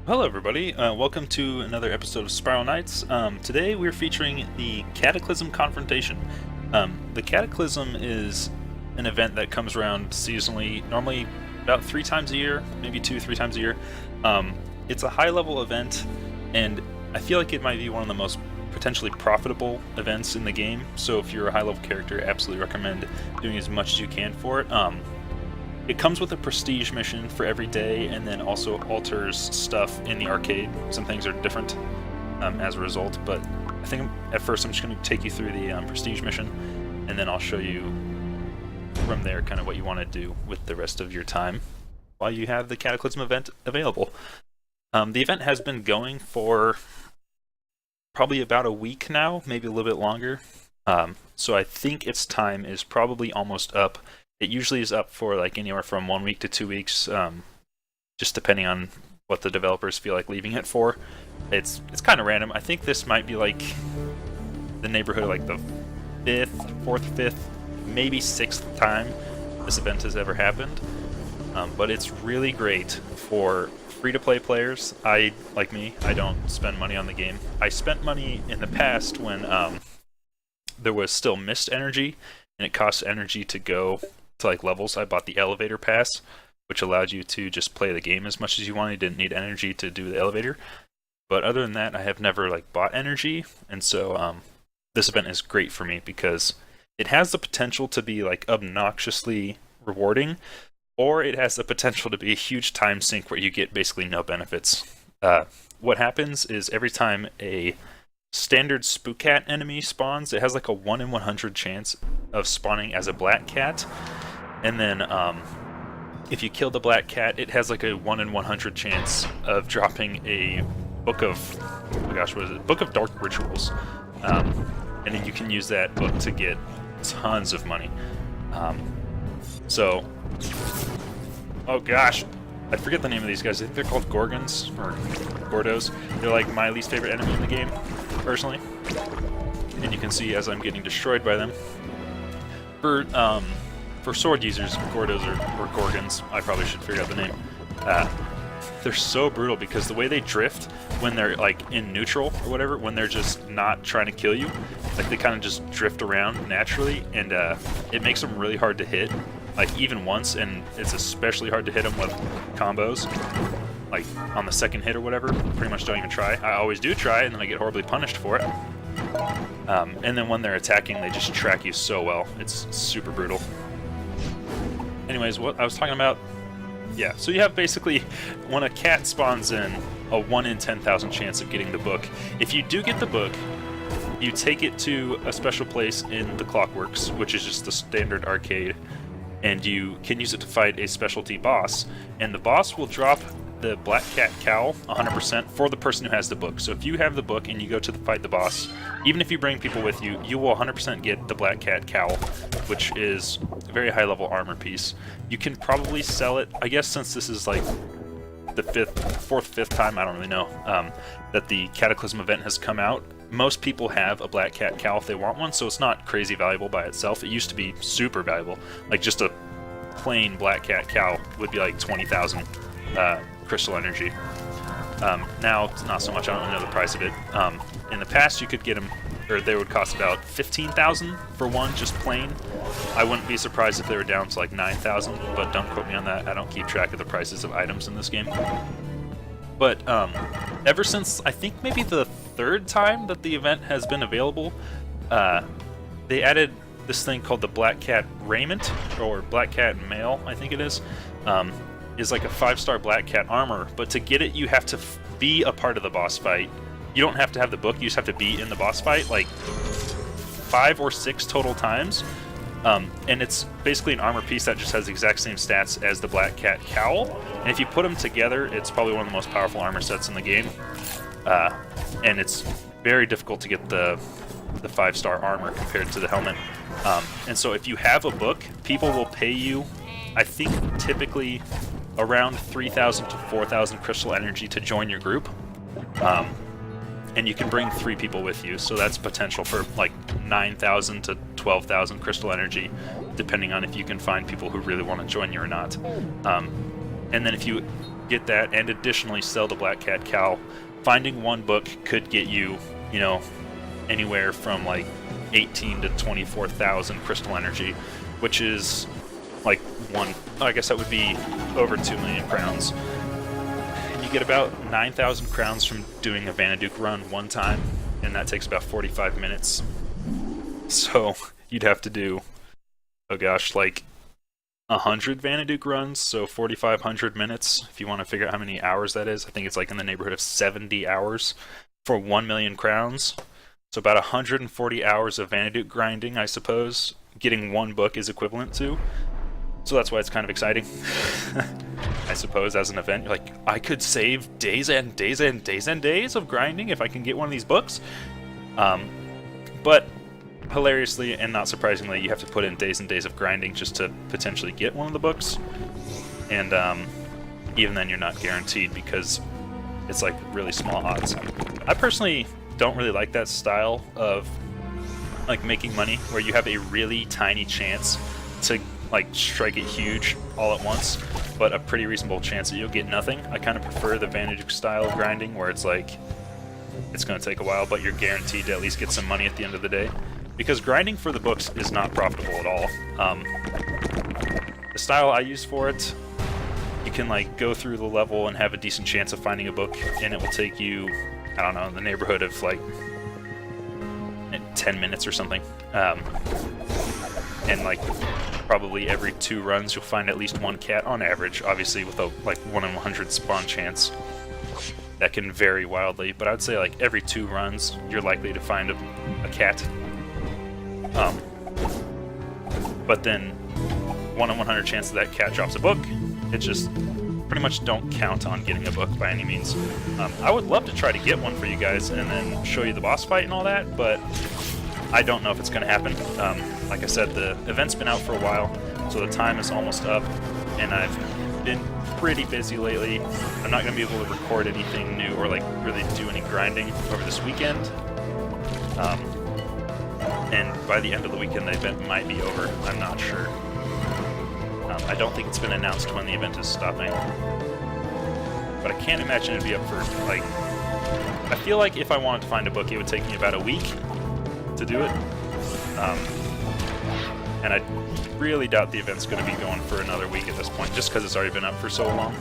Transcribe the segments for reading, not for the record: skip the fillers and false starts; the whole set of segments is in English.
Hello everybody, welcome to another episode of Spiral Knights. Today we're featuring the Cataclysm Confrontation. The Cataclysm is an event that comes around seasonally, normally about 3 times a year, maybe 2-3 times a year. It's a high-level event, and I feel like it might be one of the most potentially profitable events in the game, so if you're a high-level character, I absolutely recommend doing as much as you can for it. It comes with a prestige mission for every day, and then also alters stuff in the arcade. Some things are different as a result, but I think at first I'm just going to take you through the prestige mission, and then I'll show you from there kind of what you want to do with the rest of your time while you have the Cataclysm event available. The event has been going for probably about a week now, maybe a little bit longer, so I think its time is probably almost up. It usually is up for like anywhere from 1 week to 2 weeks, just depending on what the developers feel like leaving it for. It's kind of random. I think this might be like the neighborhood of like the fourth, fifth, maybe 6th time this event has ever happened. But it's really great for free-to-play players. Like me, I don't spend money on the game. I spent money in the past when there was still mist energy, and it costs energy to go to like levels. I bought the elevator pass, which allowed you to just play the game as much as you wanted. You didn't need energy to do the elevator. But other than that, I have never like bought energy, and so this event is great for me because it has the potential to be like obnoxiously rewarding, or it has the potential to be a huge time sink where you get basically no benefits. What happens is every time a standard spook cat enemy spawns, it has like a 1 in 100 chance of spawning as a black cat. And then if you kill the black cat, it has like a 1 in 100 chance of dropping a book of, oh my gosh, what is it? Book of Dark Rituals. And then you can use that book to get tons of money. Oh gosh, I forget the name of these guys. I think they're called Gorgons, or Gordos. They're like my least favorite enemy in the game, personally. And you can see as I'm getting destroyed by them. For sword users, Gordos or Gorgons, I probably should figure out the name. They're so brutal because the way they drift when they're like in neutral or whatever, when they're just not trying to kill you, like they kind of just drift around naturally, and it makes them really hard to hit, like even once, and it's especially hard to hit them with combos, like on the second hit or whatever. Pretty much don't even try. I always do try, and then I get horribly punished for it. And then when they're attacking, they just track you so well. It's super brutal. Anyways, what I was talking about, yeah, so you have basically, when a cat spawns in, a 1 in 10,000 chance of getting the book. If you do get the book, you take it to a special place in the Clockworks, which is just the standard arcade, and you can use it to fight a specialty boss, and the boss will drop the Black Cat Cowl 100% for the person who has the book. So if you have the book and you go to fight the boss, even if you bring people with you, you will 100% get the Black Cat Cowl, which is a very high level armor piece. You can probably sell it, I guess, since this is like the fifth time, I don't really know, that the Cataclysm event has come out. Most people have a Black Cat Cowl if they want one, so it's not crazy valuable by itself. It used to be super valuable. Like just a plain Black Cat Cowl would be like 20,000 crystal energy. Now it's not so much. I don't really know the price of it. In the past, you could get them, or they would cost about 15,000 for one, just plain. I wouldn't be surprised if they were down to like 9,000, but don't quote me on that. I don't keep track of the prices of items in this game. But ever since I think maybe the 3rd time that the event has been available, they added this thing called the Black Cat Raiment, or Black Cat Mail, I think it is like a 5-star Black Cat armor, but to get it you have to be a part of the boss fight. You don't have to have the book, you just have to be in the boss fight like 5 or 6 total times. And it's basically an armor piece that just has the exact same stats as the Black Cat Cowl, and if you put them together, it's probably one of the most powerful armor sets in the game. And it's very difficult to get the 5-star armor compared to the helmet. And so if you have a book, people will pay you, I think typically around 3,000 to 4,000 crystal energy to join your group. And you can bring 3 people with you, so that's potential for like 9,000 to 12,000 crystal energy, depending on if you can find people who really want to join you or not. And then if you get that, and additionally sell the Black Cat Cow, finding one book could get you, you know, anywhere from like 18 to 24,000 crystal energy, which is like I guess that would be over 2 million crowns. And you get about 9,000 crowns from doing a Vanaduke run one time, and that takes about 45 minutes. So you'd have to do, oh gosh, like 100 Vanaduke runs, so 4,500 minutes. If you want to figure out how many hours that is, I think it's like in the neighborhood of 70 hours for 1 million crowns. So about 140 hours of Vanaduke grinding, I suppose, getting one book is equivalent to. So that's why it's kind of exciting, I suppose, as an event. You're like, I could save days and days and days and days of grinding if I can get one of these books. But hilariously and not surprisingly, you have to put in days and days of grinding just to potentially get one of the books. And even then, you're not guaranteed because it's like really small odds. I personally don't really like that style of like making money where you have a really tiny chance to like strike it huge all at once, but a pretty reasonable chance that you'll get nothing. I kind of prefer the Vanaduke style of grinding where it's like it's going to take a while, but you're guaranteed to at least get some money at the end of the day. Because grinding for the books is not profitable at all. The style I use for it, you can like go through the level and have a decent chance of finding a book, and it will take you, I don't know, in the neighborhood of like 10 minutes or something. And like probably every 2 runs you'll find at least one cat on average, obviously with a like 1 in 100 spawn chance. That can vary wildly, but I'd say like every 2 runs you're likely to find a cat. But then 1 in 100 chance that cat drops a book. It just pretty much don't count on getting a book by any means. I would love to try to get one for you guys and then show you the boss fight and all that, but I don't know if it's going to happen. Like I said, the event's been out for a while, so the time is almost up, and I've been pretty busy lately. I'm not going to be able to record anything new or like really do any grinding over this weekend. And by the end of the weekend, the event might be over. I'm not sure. I don't think it's been announced when the event is stopping. But I can't imagine it'd be up for, like... I feel like if I wanted to find a book, it would take me about a week to do it. And I really doubt the event's going to be going for another week at this point, just because it's already been up for so long.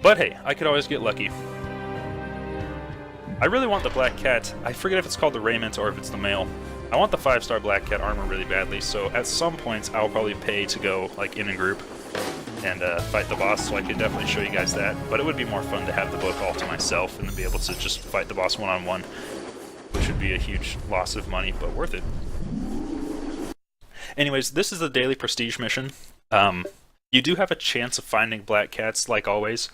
But hey, I could always get lucky. I really want the Black Cat. I forget if it's called the Raiment or if it's the male. I want the 5-star Black Cat armor really badly, so at some points I'll probably pay to go like in a group and fight the boss, so I could definitely show you guys that. But it would be more fun to have the book all to myself and to be able to just fight the boss one-on-one, which would be a huge loss of money, but worth it. Anyways, this is the daily prestige mission. You do have a chance of finding Black Cats, like always,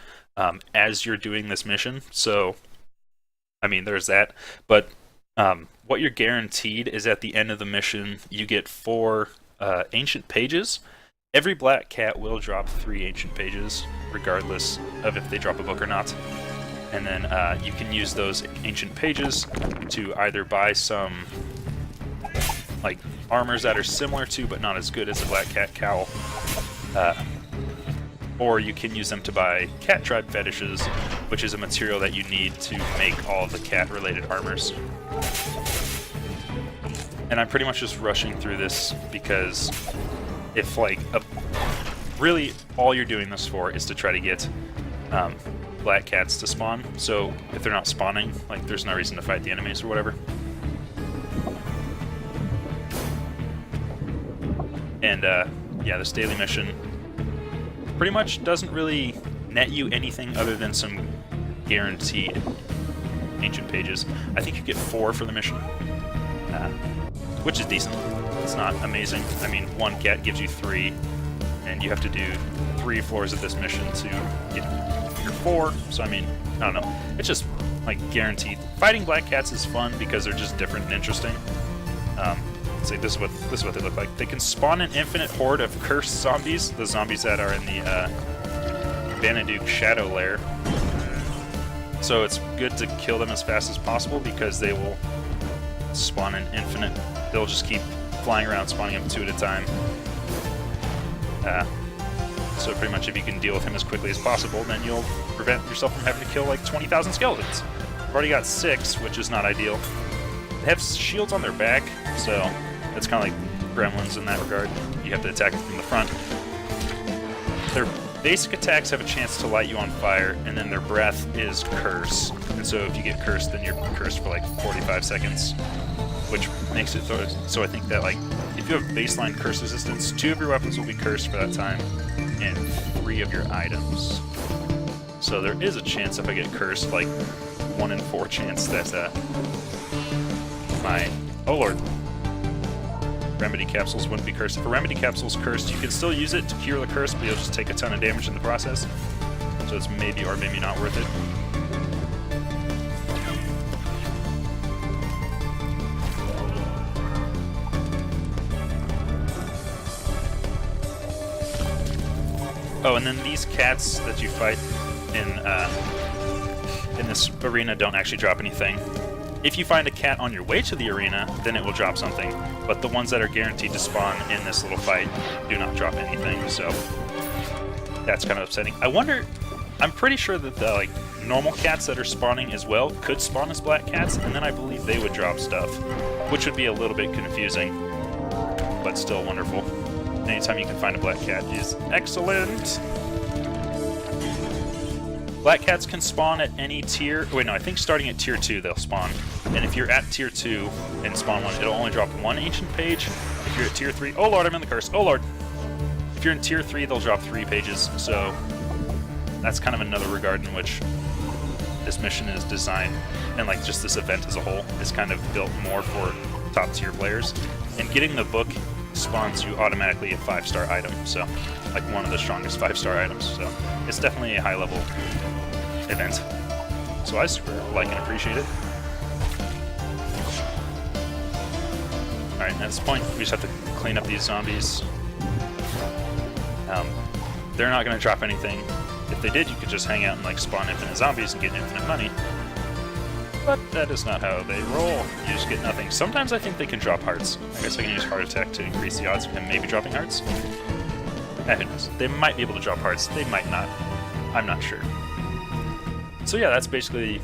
as you're doing this mission, so I mean, there's that. But what you're guaranteed is at the end of the mission, you get 4 ancient pages. Every Black Cat will drop 3 ancient pages, regardless of if they drop a book or not. And then you can use those ancient pages to either buy some like armors that are similar to, but not as good as a Black Cat cowl. Or you can use them to buy cat tribe fetishes, which is a material that you need to make all of the cat-related armors. And I'm pretty much just rushing through this because if like really all you're doing this for is to try to get Black Cats to spawn. So if they're not spawning, like there's no reason to fight the enemies or whatever. And yeah, this daily mission pretty much doesn't really net you anything other than some guaranteed ancient pages. I think you get 4 for the mission, which is decent. It's not amazing. I mean, 1 cat gives you 3, and you have to do 3 floors of this mission to get your 4. So I mean, I don't know. It's just like guaranteed. Fighting Black Cats is fun because they're just different and interesting. See, this is what they look like. They can spawn an infinite horde of cursed zombies, the zombies that are in the Vanaduke Shadow Lair. So it's good to kill them as fast as possible because they will spawn an infinite. They'll just keep flying around, spawning them 2 at a time. So pretty much if you can deal with him as quickly as possible, then you'll prevent yourself from having to kill like 20,000 skeletons. I've already got 6, which is not ideal. They have shields on their back, so it's kind of like gremlins in that regard. You have to attack it from the front. Their basic attacks have a chance to light you on fire, and then their breath is curse. And so if you get cursed, then you're cursed for like 45 seconds, which makes it so I think that like if you have baseline curse resistance, 2 of your weapons will be cursed for that time, and 3 of your items. So there is a chance if I get cursed, like 1 in 4 chance that oh lord, remedy capsules wouldn't be cursed. If a remedy capsule's cursed, you can still use it to cure the curse, but you'll just take a ton of damage in the process. So it's maybe or maybe not worth it. Oh, and then these cats that you fight in this arena don't actually drop anything. If you find a cat on your way to the arena, then it will drop something. But the ones that are guaranteed to spawn in this little fight do not drop anything, so that's kind of upsetting. I wonder, I'm pretty sure that the like normal cats that are spawning as well could spawn as black cats, and then I believe they would drop stuff, which would be a little bit confusing, but still wonderful. Anytime you can find a black cat is excellent. Black cats can spawn at any tier. Wait, no, I think starting at tier 2 they'll spawn. And if you're at tier 2 and spawn 1, it'll only drop 1 ancient page. If you're at tier 3, oh lord, I'm in the curse. Oh lord. If you're in tier 3, they'll drop 3 pages. So that's kind of another regard in which this mission is designed, and like just this event as a whole is kind of built more for top tier players. And getting the book spawns you automatically a 5-star item, so like one of the strongest 5-star items. So it's definitely a high level event. So I super like and appreciate it. Alright, at this point we just have to clean up these zombies. They're not going to drop anything. If they did, you could just hang out and like spawn infinite zombies and get infinite money. But that is not how they roll. You just get nothing. Sometimes I think they can drop hearts. I guess I can use heart attack to increase the odds of him maybe dropping hearts. Who knows? They might be able to drop hearts. They might not. I'm not sure. So yeah, that's basically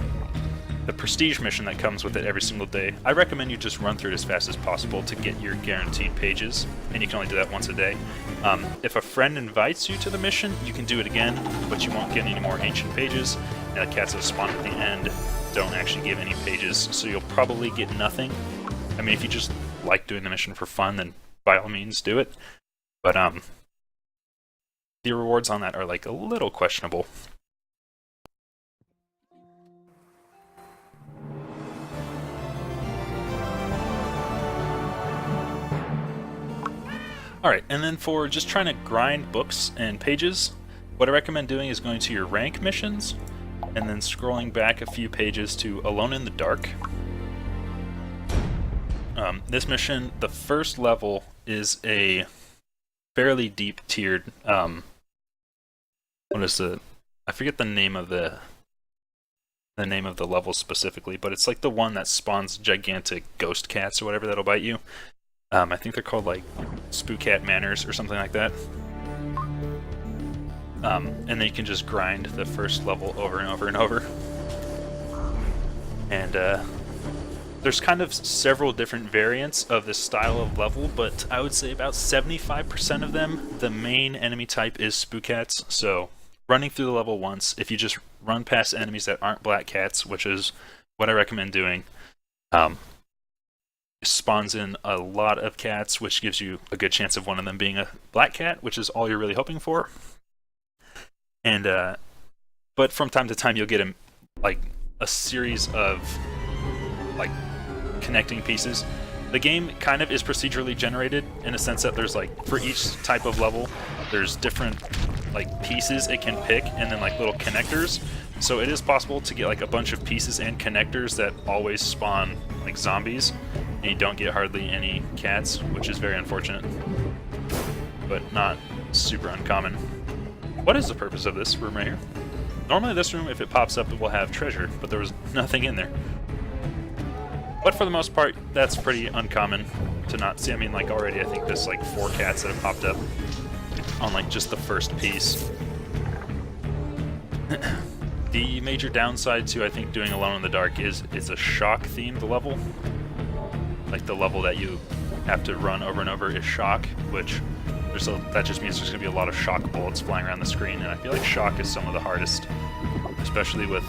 the prestige mission that comes with it every single day. I recommend you just run through it as fast as possible to get your guaranteed pages, and you can only do that once a day. If a friend invites you to the mission, you can do it again, but you won't get any more ancient pages, and the cats that spawn at the end don't actually give any pages, so you'll probably get nothing. I mean, if you just like doing the mission for fun, then by all means do it. But the rewards on that are like a little questionable. Alright, and then for just trying to grind books and pages, what I recommend doing is going to your rank missions, and then scrolling back a few pages to Alone in the Dark. This mission, the first level, is a fairly deep tiered, what is the, I forget the name of the level specifically, but it's like the one that spawns gigantic ghost cats or whatever that'll bite you. I think they're called like Spook Cat Manors or something like that. And then you can just grind the first level over and over and over. And there's kind of several different variants of this style of level, but I would say about 75% of them, the main enemy type is Spook Cats. So running through the level once, if you just run past enemies that aren't black cats, which is what I recommend doing, spawns in a lot of cats, which gives you a good chance of one of them being a black cat, which is all you're really hoping for. And but from time to time you'll get a series of like connecting pieces. The game kind of is procedurally generated in a sense that there's like, for each type of level, there's different like pieces it can pick, and then like little connectors. So it is possible to get like a bunch of pieces and connectors that always spawn like zombies, and you don't get hardly any cats, which is very unfortunate, but not super uncommon. What is the purpose of this room right here? Normally this room, if it pops up, it will have treasure, but there was nothing in there. But for the most part, that's pretty uncommon to not see. I mean, like already I think there's like 4 cats that have popped up. on like just the first piece. The major downside to, I think, doing Alone in the Dark is it's a shock themed level. Like the level that you have to run over and over is shock, which that just means there's going to be a lot of shock bullets flying around the screen, and I feel like shock is some of the hardest, especially with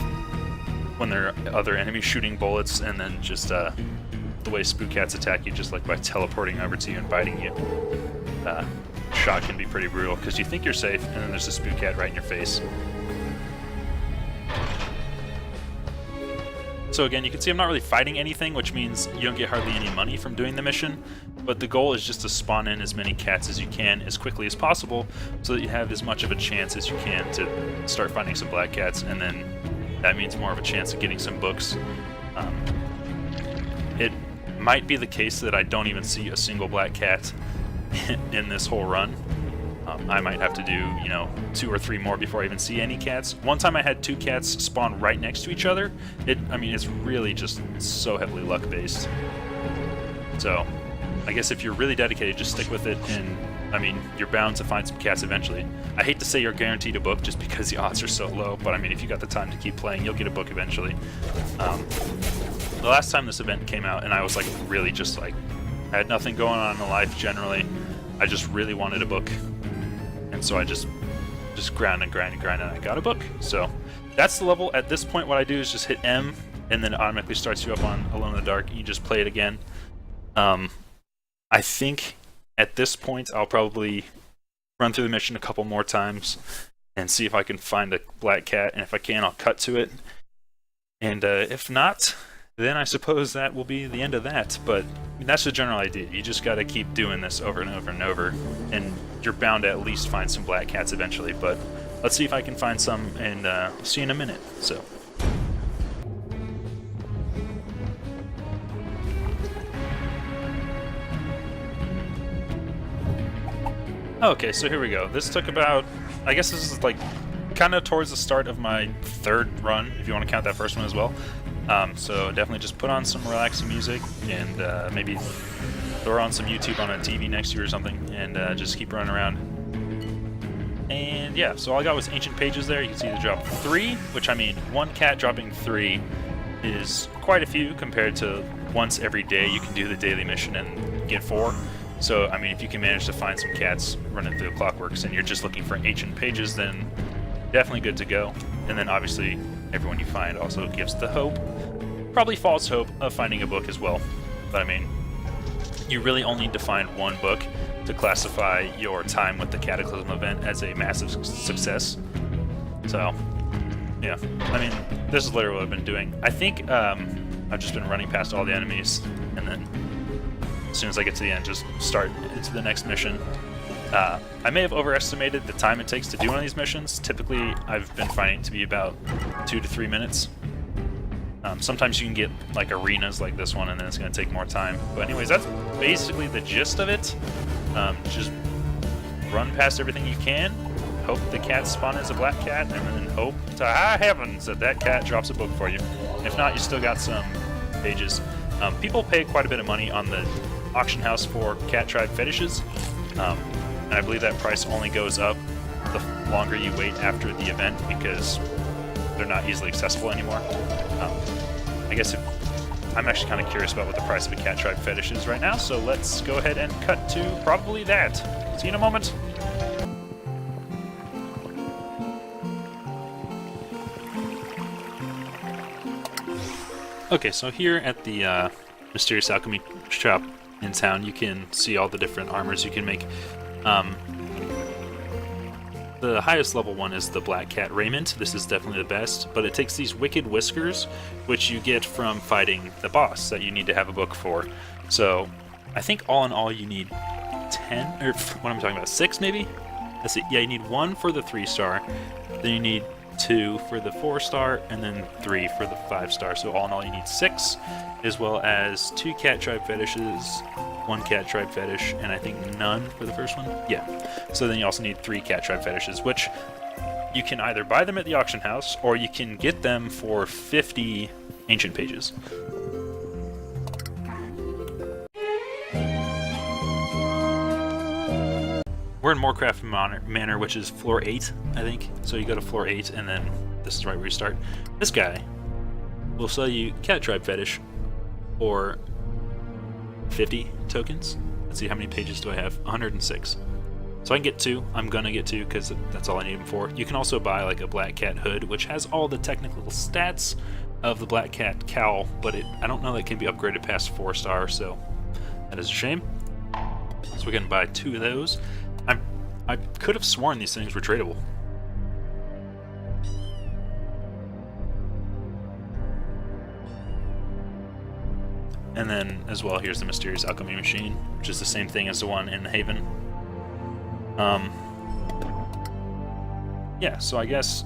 when there are other enemies shooting bullets, and then just the way spook cats attack you just like by teleporting over to you and biting you. Shock can be pretty brutal because you think you're safe, and then there's a spook cat right in your face. So again, you can see I'm not really fighting anything, which means you don't get hardly any money from doing the mission, but the goal is just to spawn in as many cats as you can as quickly as possible so that you have as much of a chance as you can to start finding some black cats, and then that means more of a chance of getting some books. It might be the case that I don't even see a single black cat in this whole run. I might have to do, you know, 2 or 3 more before I even see any cats. One time I had 2 cats spawn right next to each other. I mean, it's really just so heavily luck-based. So, I guess if you're really dedicated, just stick with it, and, I mean, you're bound to find some cats eventually. I hate to say you're guaranteed a book just because the odds are so low, but I mean, if you got the time to keep playing, you'll get a book eventually. The last time this event came out, and I was, like, really just, like, I had nothing going on in life, generally. I just really wanted a book. And so I just grind and grind and grind, and I got a book. So that's the level. At this point, what I do is just hit M, and then it automatically starts you up on Alone in the Dark. You just play it again. I think at this point, I'll probably run through the mission a couple more times and see if I can find a black cat, and if I can, I'll cut to it. And if not, then I suppose that will be the end of that. But I mean, that's the general idea. You just got to keep doing this over and over and over, and you're bound to at least find some black cats eventually. But let's see if I can find some, and I'll see you in a minute. So. Okay, so here we go. This took about, I guess this is like kind of towards the start of my 3rd run, if you want to count that first one as well. So definitely just put on some relaxing music, and maybe throw on some YouTube on a TV next to you or something, and just keep running around. And yeah, so all I got was Ancient Pages there. You can see the drop 3, which, I mean, 1 cat dropping 3 is quite a few compared to once every day you can do the daily mission and get 4. So, I mean, if you can manage to find some cats running through the clockworks and you're just looking for Ancient Pages, then definitely good to go. And then obviously everyone you find also gives the hope, probably false hope, of finding a book as well. But I mean, you really only need to find 1 book to classify your time with the Cataclysm event as a massive success. So, yeah, I mean, this is literally what I've been doing. I think I've just been running past all the enemies, and then as soon as I get to the end, just start into the next mission. I may have overestimated the time it takes to do one of these missions. Typically, I've been finding it to be about 2 to 3 minutes. Sometimes you can get like arenas like this one, and then it's going to take more time. But anyways, that's basically the gist of it. Just run past everything you can, hope the cat spawn is a black cat, and then hope to high heavens that that cat drops a book for you. If not, you still got some pages. People pay quite a bit of money on the auction house for cat tribe fetishes. And I believe that price only goes up the longer you wait after the event because they're not easily accessible anymore. I guess I'm actually kind of curious about what the price of a cat tribe fetish is right now, so let's go ahead and cut to probably that. See you in a moment. Okay, so here at the Mysterious Alchemy shop in town, you can see all the different armors you can make. The highest level one is the Black Cat Raiment. This is definitely the best, but it takes these wicked whiskers, which you get from fighting the boss that you need to have a book for. So I think all in all you need 10, or what am I talking about, 6 maybe? Let's see, yeah, you need 1 for the 3-star, then you need 2 for the 4-star, and then 3 for the 5-star. So all in all you need 6, as well as 2 cat tribe fetishes, 1 cat tribe fetish, and I think none for the first one. Yeah. So then you also need 3 cat tribe fetishes, which you can either buy them at the auction house, or you can get them for 50 ancient pages. We're in Moorcraft Manor, which is floor 8, I think. So you go to floor 8, and then this is right where you start. This guy will sell you Cat Tribe Fetish for 50 tokens. Let's see, how many pages do I have? 106. So I can get 2. I'm gonna get 2 because that's all I need them for. You can also buy like a Black Cat hood, which has all the technical stats of the Black Cat cowl, but I don't know that it can be upgraded past 4 stars, so that is a shame. So we can buy 2 of those. I could have sworn these things were tradable. And then, as well, here's the Mysterious Alchemy Machine, which is the same thing as the one in the Haven. Yeah, so I guess...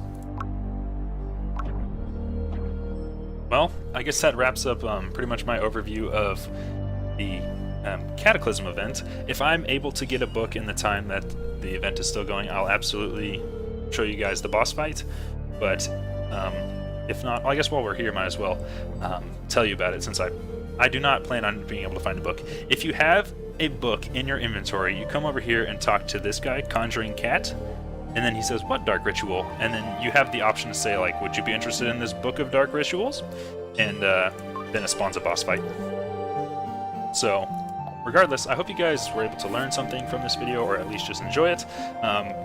Well, I guess that wraps up pretty much my overview of the Cataclysm event. If I'm able to get a book in the time that the event is still going, I'll absolutely show you guys the boss fight. But if not, well, I guess while we're here, might as well tell you about it, since I do not plan on being able to find a book. If you have a book in your inventory, you come over here and talk to this guy, Conjuring Cat, and then he says, "What dark ritual?" And then you have the option to say, like, "Would you be interested in this book of dark rituals?" And then it spawns a boss fight. So, regardless, I hope you guys were able to learn something from this video, or at least just enjoy it.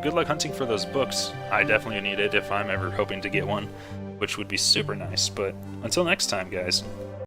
Good luck hunting for those books. I definitely need it if I'm ever hoping to get one, which would be super nice. But until next time, guys.